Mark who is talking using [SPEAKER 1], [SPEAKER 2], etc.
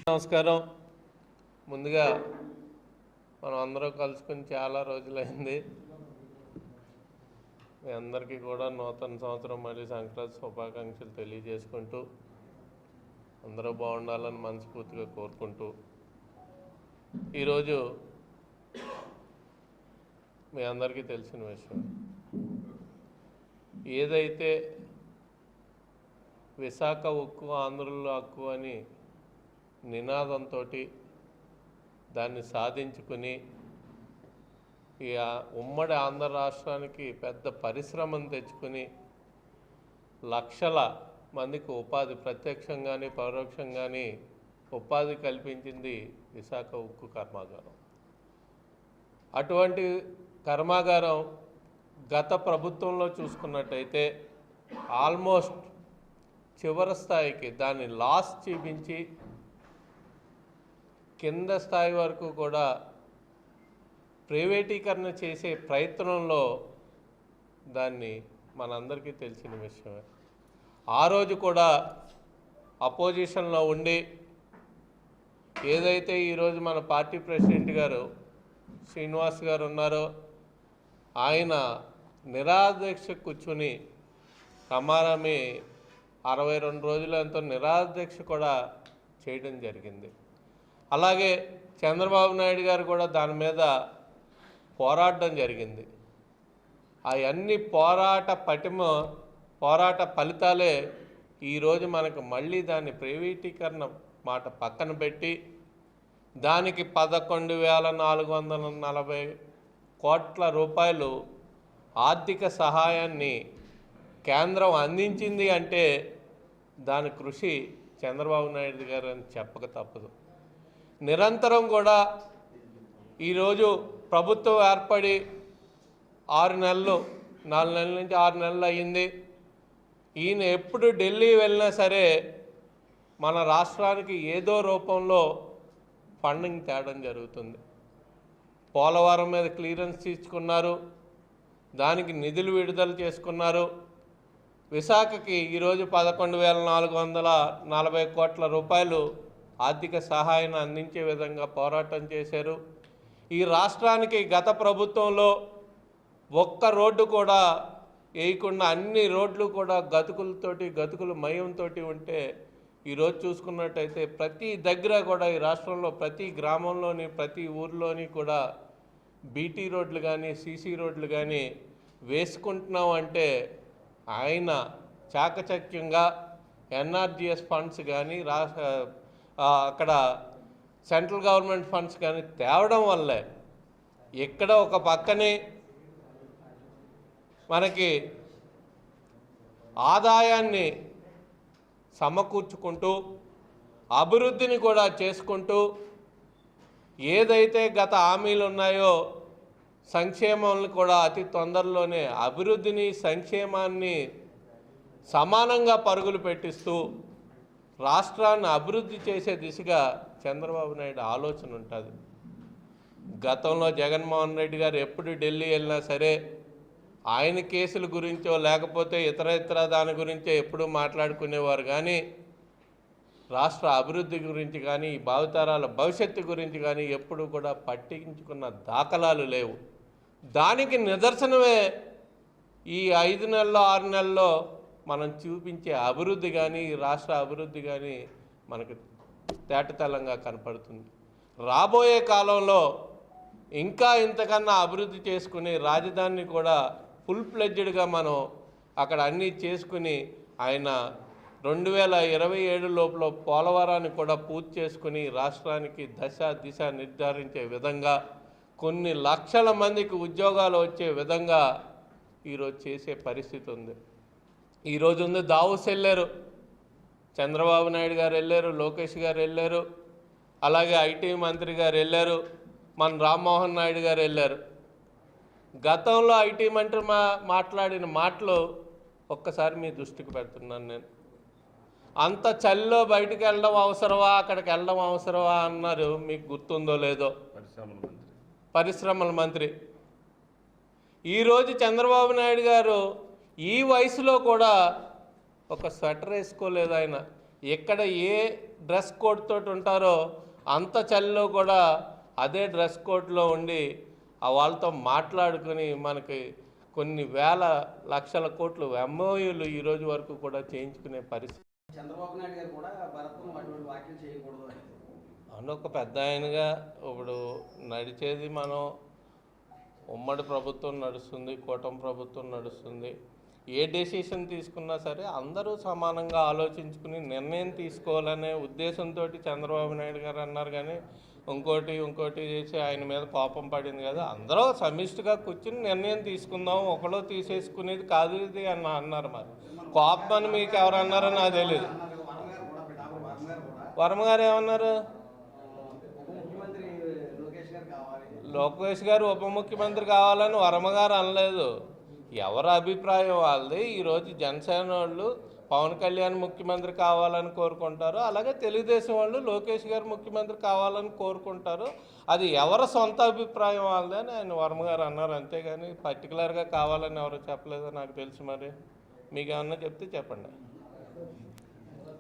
[SPEAKER 1] నమస్కారం. ముందుగా మనం అందరం కలుసుకుని చాలా రోజులైంది. మీ అందరికీ కూడా నూతన సంవత్సరం మరియు సంక్రాంతి శుభాకాంక్షలు తెలియజేసుకుంటూ అందరూ బాగుండాలని మనస్ఫూర్తిగా కోరుకుంటూ ఈరోజు మీ అందరికీ తెలిసిన విషయం, ఏదైతే విశాఖ ఉక్కు ఆంధ్రుల హక్కు అని నినాదంతో దాన్ని సాధించుకుని ఈ ఉమ్మడి ఆంధ్ర రాష్ట్రానికి పెద్ద పరిశ్రమను తెచ్చుకుని లక్షల మందికి ఉపాధి ప్రత్యక్షంగాని పరోక్షంగాని ఉపాధి కల్పించింది విశాఖ ఉక్కు కర్మాగారం. అటువంటి కర్మాగారం గత ప్రభుత్వంలో చూసుకున్నట్టయితే ఆల్మోస్ట్ చివరి స్థాయికి దాన్ని లాస్ చూపించి కింద స్థాయి వరకు కూడా ప్రైవేటీకరణ చేసే ప్రయత్నంలో దాన్ని మనందరికీ తెలిసిన విషయమే. ఆ రోజు కూడా అపోజిషన్లో ఉండి ఏదైతే ఈరోజు మన పార్టీ ప్రెసిడెంట్ గారు శ్రీనివాస్ గారు ఉన్నారో ఆయన నిరాదీక్ష కూర్చుని సమారమే 62 రోజులు ఎంతో నిరాదీక్ష కూడా చేయడం జరిగింది. అలాగే చంద్రబాబు నాయుడు గారు కూడా దాని మీద పోరాడడం జరిగింది. అవన్నీ పోరాట ఫలితాలే ఈరోజు మనకు మళ్ళీ దాన్ని ప్రైవేటీకరణ మాట పక్కన పెట్టి దానికి 11,440 కోట్ల రూపాయలు ఆర్థిక సహాయాన్ని కేంద్రం అందించింది అంటే దాని కృషి చంద్రబాబు నాయుడు గారు అని చెప్పక తప్పదు. నిరంతరం కూడా ఈరోజు ప్రభుత్వం ఏర్పడి 4 నెలల నుంచి 6 నెలలు అయ్యింది. ఈయన ఎప్పుడు ఢిల్లీ వెళ్ళినా సరే మన రాష్ట్రానికి ఏదో రూపంలో ఫండింగ్ తేడం జరుగుతుంది. పోలవరం మీద క్లియరెన్స్ తీసుకున్నారు, దానికి నిధులు విడుదల చేసుకున్నారు. విశాఖకి ఈరోజు 11,440 కోట్ల రూపాయలు ఆర్థిక సహాయాన్ని అందించే విధంగా పోరాటం చేశారు. ఈ రాష్ట్రానికి గత ప్రభుత్వంలో ఒక్క రోడ్డు కూడా వేయకుండా అన్ని రోడ్లు కూడా గతుకుల మయంతో ఉంటే ఈరోజు చూసుకున్నట్టయితే ప్రతి దగ్గర కూడా ఈ రాష్ట్రంలో ప్రతి గ్రామంలోని ప్రతి ఊర్లోని కూడా బీటీ రోడ్లు కానీ సీసీ రోడ్లు కానీ వేసుకుంటున్నాం అంటే ఆయన చాకచక్యంగా ఎన్ఆర్జీఎస్ ఫండ్స్ కానీ అక్కడ సెంట్రల్ గవర్నమెంట్ ఫండ్స్ కానీ తేవడం వల్లే ఇక్కడ ఒక పక్కనే మనకి ఆదాయాన్ని సమకూర్చుకుంటూ అభివృద్ధిని కూడా చేసుకుంటూ ఏదైతే గత హామీలు ఉన్నాయో సంక్షేమాలను కూడా అతి తొందరలోనే అభివృద్ధిని సంక్షేమాన్ని సమానంగా పరుగులు పెట్టిస్తూ రాష్ట్రాన్ని అభివృద్ధి చేసే దిశగా చంద్రబాబు నాయుడు ఆలోచన ఉంటుంది. గతంలో జగన్మోహన్ రెడ్డి గారు ఎప్పుడు ఢిల్లీ వెళ్ళినా సరే ఆయన కేసుల గురించో లేకపోతే ఇతర దాని గురించో ఎప్పుడూ మాట్లాడుకునేవారు, కానీ రాష్ట్ర అభివృద్ధి గురించి కానీ భావితరాల భవిష్యత్తు గురించి కానీ ఎప్పుడు కూడా పట్టించుకున్న దాఖలాలు లేవు. దానికి నిదర్శనమే ఈ 5 నెలల్లో 6 నెలల్లో మనం చూపించే అభివృద్ధి కానీ రాష్ట్ర అభివృద్ధి కానీ మనకు తేటతెల్లంగా కనపడుతుంది. రాబోయే కాలంలో ఇంకా ఇంతకన్నా అభివృద్ధి చేసుకుని రాజధానిని కూడా ఫుల్ ఫ్లెడ్జ్డ్గా మనం అక్కడ అన్నీ చేసుకుని ఆయన 2027 లోపల పోలవరాన్ని కూడా పూర్తి చేసుకుని రాష్ట్రానికి దిశ నిర్ధారించే విధంగా కొన్ని లక్షల మందికి ఉద్యోగాలు వచ్చే విధంగా ఈరోజు చేసే పరిస్థితి ఉంది. ఈరోజు ఉంది దావోస్ వెళ్ళారు, చంద్రబాబు నాయుడు గారు వెళ్ళారు, లోకేష్ గారు వెళ్ళారు, అలాగే ఐటీ మంత్రి గారు వెళ్ళారు, మన రామ్మోహన్ నాయుడు గారు వెళ్ళారు. గతంలో ఐటీ మంత్రి మాట్లాడిన మాటలు ఒక్కసారి మీ దృష్టికి పెడుతున్నాను నేను. అంత చలిలో బయటికి వెళ్ళడం అవసరమా, అక్కడికి వెళ్ళడం అవసరమా అన్నారు. మీకు గుర్తుందో లేదో, పరిశ్రమల మంత్రి. ఈరోజు చంద్రబాబు నాయుడు గారు ఈ వయసులో కూడా ఒక స్వెటర్ వేసుకోలేదు. ఆయన ఇక్కడ ఏ డ్రెస్ కోడ్ తోటి ఉంటారో అంత చలిలో కూడా అదే డ్రెస్ కోడ్లో ఉండి వాళ్ళతో మాట్లాడుకుని మనకి కొన్ని వేల లక్షల కోట్లు ఎంఓయూలు ఈ రోజు వరకు కూడా చేయించుకునే పరిస్థితి.
[SPEAKER 2] చంద్రబాబు నాయుడు గారు కూడా భరత్ను అటువంటి వ్యాఖ్యలు చేయకూడదు అని.
[SPEAKER 1] అవును, ఒక పెద్ద ఆయనగా ఇప్పుడు నడిచేది మనం ఉమ్మడి ప్రభుత్వం నడుస్తుంది, కూటమి ప్రభుత్వం నడుస్తుంది. ఏ డెసిషన్ తీసుకున్నా సరే అందరూ సమానంగా ఆలోచించుకుని నిర్ణయం తీసుకోవాలనే ఉద్దేశంతో చంద్రబాబు నాయుడు గారు అన్నారు. కానీ ఇంకోటి చేసి ఆయన మీద కోపం పడింది కదా. అందరూ సమిష్టిగా కూర్చుని నిర్ణయం తీసుకుందాం, ఒకడో తీసేసుకునేది కాదు ఇది అన్నారు. మరి కోపం అని మీకు ఎవరు అన్నారో నాకు తెలియదు. వర్మ గారు ఏమన్నారు? లోకేష్ గారు ఉప ముఖ్యమంత్రి కావాలని వర్మ గారు అనలేదు. ఎవరి అభిప్రాయం వాళ్ళది. ఈరోజు జనసేన వాళ్ళు పవన్ కళ్యాణ్ ముఖ్యమంత్రి కావాలని కోరుకుంటారు, అలాగే తెలుగుదేశం వాళ్ళు లోకేష్ గారు ముఖ్యమంత్రి కావాలని కోరుకుంటారు. అది ఎవరి సొంత అభిప్రాయం వాళ్ళది అని ఆయన వర్మ గారు అన్నారు. అంతేగాని పర్టికులర్గా కావాలని ఎవరు చెప్పలేదో నాకు తెలుసు. మరి మీకు ఏమన్నా చెప్తే చెప్పండి.